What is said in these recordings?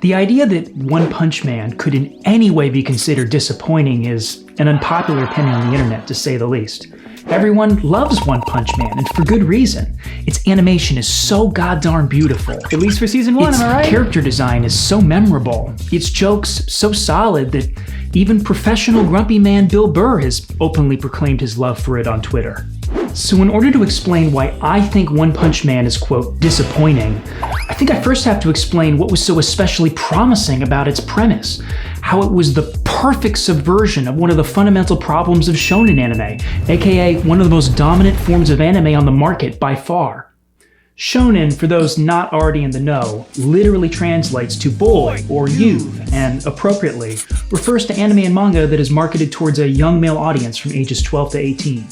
The idea that One Punch Man could in any way be considered disappointing is an unpopular opinion on the internet, to say the least. Everyone loves One Punch Man, and for good reason. Its animation is so goddamn beautiful. At least for season 1, am I right? Its character design is so memorable. Its jokes so solid that even professional grumpy man Bill Burr has openly proclaimed his love for it on Twitter. So in order to explain why I think One Punch Man is, quote, disappointing, I think I first have to explain what was so especially promising about its premise. How it was the perfect subversion of one of the fundamental problems of shonen anime, aka one of the most dominant forms of anime on the market by far. Shonen, for those not already in the know, literally translates to boy or youth, and appropriately, refers to anime and manga that is marketed towards a young male audience from ages 12 to 18.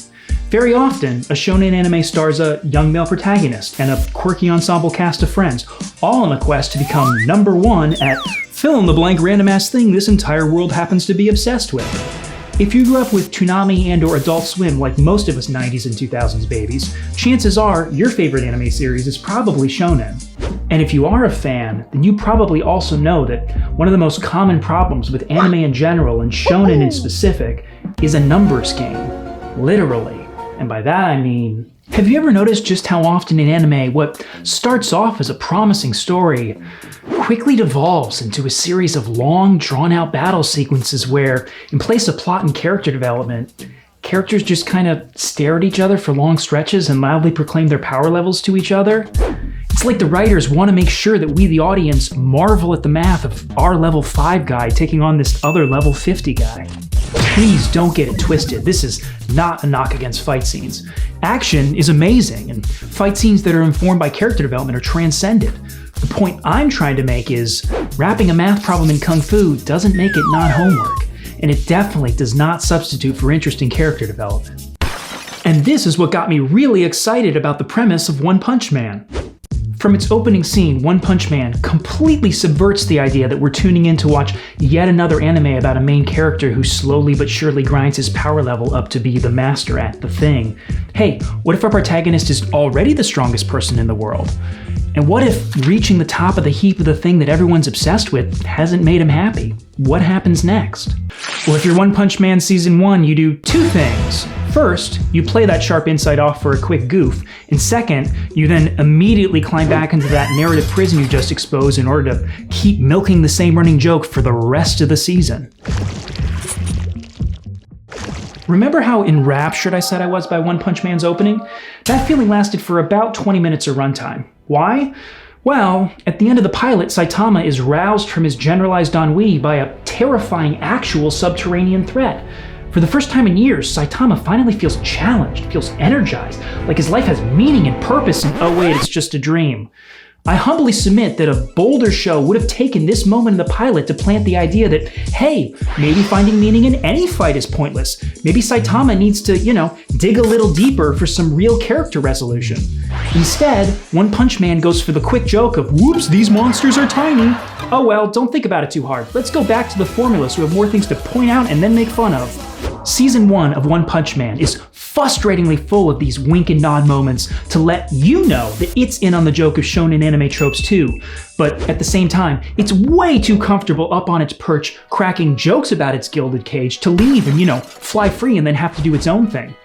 Very often, a shonen anime stars a young male protagonist and a quirky ensemble cast of friends, all on a quest to become number one at fill-in-the-blank random-ass thing this entire world happens to be obsessed with. If you grew up with Toonami and or Adult Swim like most of us 90s and 2000s babies, chances are your favorite anime series is probably shonen. And if you are a fan, then you probably also know that one of the most common problems with anime in general and shonen in specific is a numbers game. Literally. And by that I mean, have you ever noticed just how often in anime what starts off as a promising story quickly devolves into a series of long, drawn-out battle sequences where, in place of plot and character development, characters just kind of stare at each other for long stretches and loudly proclaim their power levels to each other? It's like the writers want to make sure that we, the audience, marvel at the math of our level 5 guy taking on this other level 50 guy. Please don't get it twisted. This is not a knock against fight scenes. Action is amazing, and fight scenes that are informed by character development are transcended. The point I'm trying to make is, wrapping a math problem in Kung Fu doesn't make it not homework, and it definitely does not substitute for interesting character development. And this is what got me really excited about the premise of One Punch Man. From its opening scene, One Punch Man completely subverts the idea that we're tuning in to watch yet another anime about a main character who slowly but surely grinds his power level up to be the master at the thing. Hey, what if our protagonist is already the strongest person in the world? And what if reaching the top of the heap of the thing that everyone's obsessed with hasn't made him happy? What happens next? Well, if you're One Punch Man Season 1, you do two things. First, you play that sharp insight off for a quick goof, and second, you then immediately climb back into that narrative prison you just exposed in order to keep milking the same running joke for the rest of the season. Remember how enraptured I said I was by One Punch Man's opening? That feeling lasted for about 20 minutes of runtime. Why? Well, at the end of the pilot, Saitama is roused from his generalized ennui by a terrifying actual subterranean threat. For the first time in years, Saitama finally feels challenged, feels energized, like his life has meaning and purpose, and oh wait, it's just a dream. I humbly submit that a bolder show would have taken this moment in the pilot to plant the idea that, hey, maybe finding meaning in any fight is pointless. Maybe Saitama needs to, dig a little deeper for some real character resolution. Instead, One Punch Man goes for the quick joke of, whoops, these monsters are tiny. Oh well, don't think about it too hard. Let's go back to the formula so we have more things to point out and then make fun of. Season 1 of One Punch Man is frustratingly full of these wink and nod moments to let you know that it's in on the joke of shonen anime tropes too. But at the same time, it's way too comfortable up on its perch, cracking jokes about its gilded cage to leave and, fly free and then have to do its own thing.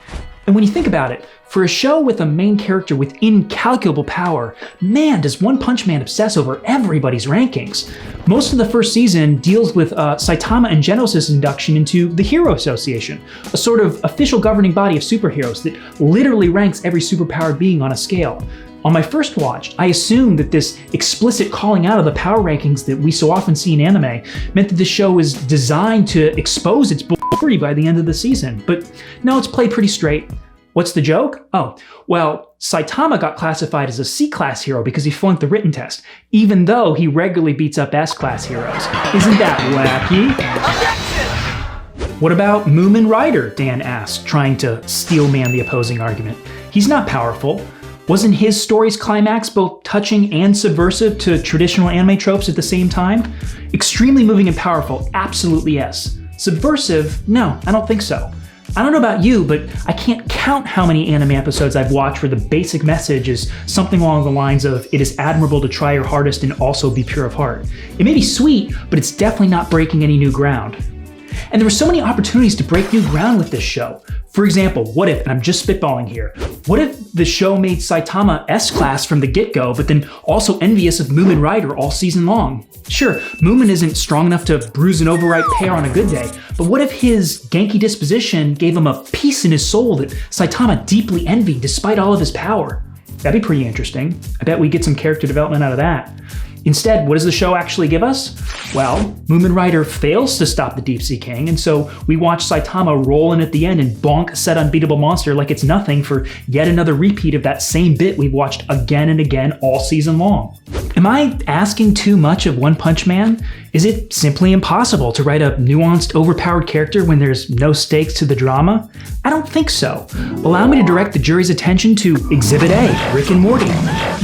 And when you think about it, for a show with a main character with incalculable power, man, does One Punch Man obsess over everybody's rankings. Most of the first season deals with Saitama and Genos' induction into the Hero Association, a sort of official governing body of superheroes that literally ranks every superpowered being on a scale. On my first watch, I assumed that this explicit calling out of the power rankings that we so often see in anime meant that the show was designed to expose its bullshit by the end of the season, but no, it's played pretty straight. What's the joke? Oh, well, Saitama got classified as a C-class hero because he flunked the written test, even though he regularly beats up S-class heroes. Isn't that wacky? Objection! What about Moomin Rider? Dan asked, trying to steelman the opposing argument. He's not powerful. Wasn't his story's climax both touching and subversive to traditional anime tropes at the same time? Extremely moving and powerful, absolutely yes. Subversive? No, I don't think so. I don't know about you, but I can't count how many anime episodes I've watched where the basic message is something along the lines of, it is admirable to try your hardest and also be pure of heart. It may be sweet, but it's definitely not breaking any new ground. And there were so many opportunities to break new ground with this show. For example, what if, and I'm just spitballing here, what if the show made Saitama S-class from the get-go, but then also envious of Moomin Rider all season long? Sure, Moomin isn't strong enough to bruise an overripe pear on a good day, but what if his Genki disposition gave him a peace in his soul that Saitama deeply envied despite all of his power? That'd be pretty interesting. I bet we get some character development out of that. Instead, what does the show actually give us? Well, Moomin Rider fails to stop the Deep Sea King, and so we watch Saitama roll in at the end and bonk said unbeatable monster like it's nothing for yet another repeat of that same bit we've watched again and again all season long. Am I asking too much of One Punch Man? Is it simply impossible to write a nuanced, overpowered character when there's no stakes to the drama? I don't think so. Allow me to direct the jury's attention to Exhibit A, Rick and Morty.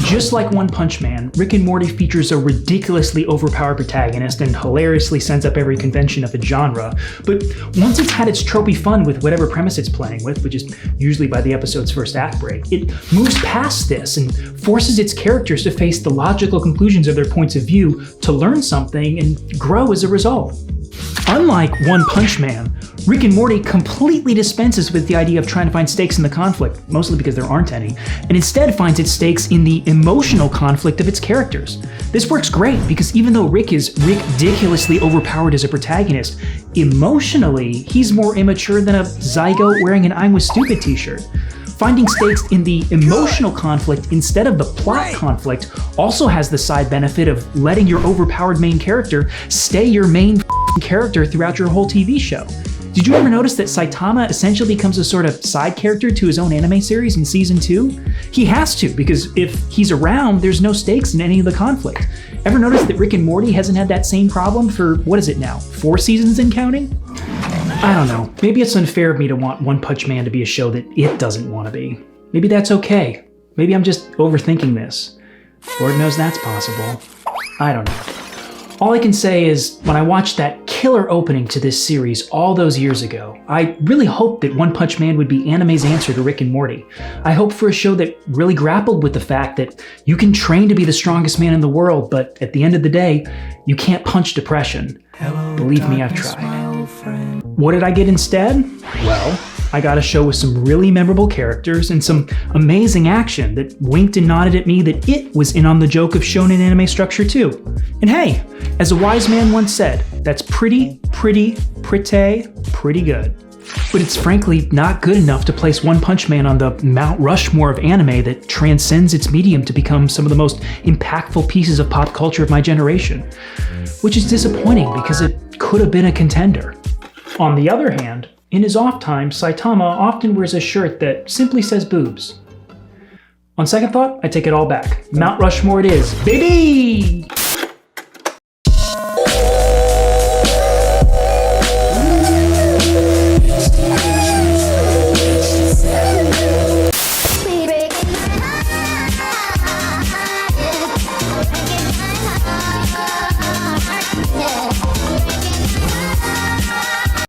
Just like One Punch Man, Rick and Morty features a ridiculously overpowered protagonist and hilariously sends up every convention of the genre, but once it's had its tropey fun with whatever premise it's playing with, which is usually by the episode's first act break, it moves past this and forces its characters to face the logical conclusions of their points of view, to learn something and grow as a result. Unlike One Punch Man, Rick and Morty completely dispenses with the idea of trying to find stakes in the conflict, mostly because there aren't any, and instead finds its stakes in the emotional conflict of its characters. This works great because even though Rick is ridiculously overpowered as a protagonist, emotionally, he's more immature than a zygote wearing an I'm with stupid t-shirt. Finding stakes in the emotional conflict instead of the plot conflict also has the side benefit of letting your overpowered main character stay your main character throughout your whole TV show. Did you ever notice that Saitama essentially becomes a sort of side character to his own anime series in season 2? He has to, because if he's around, there's no stakes in any of the conflict. Ever notice that Rick and Morty hasn't had that same problem for, what is it now, 4 seasons and counting? I don't know. Maybe it's unfair of me to want One Punch Man to be a show that it doesn't want to be. Maybe that's okay. Maybe I'm just overthinking this. Lord knows that's possible. I don't know. All I can say is, when I watched that killer opening to this series all those years ago, I really hoped that One Punch Man would be anime's answer to Rick and Morty. I hoped for a show that really grappled with the fact that you can train to be the strongest man in the world, but at the end of the day, you can't punch depression. Believe me, I've tried. What did I get instead? Well, I got a show with some really memorable characters and some amazing action that winked and nodded at me that it was in on the joke of shonen anime structure too. And hey, as a wise man once said, that's pretty good. But it's frankly not good enough to place One Punch Man on the Mount Rushmore of anime that transcends its medium to become some of the most impactful pieces of pop culture of my generation. Which is disappointing because it could have been a contender. On the other hand, in his off time, Saitama often wears a shirt that simply says boobs. On second thought, I take it all back. Mount Rushmore it is, baby!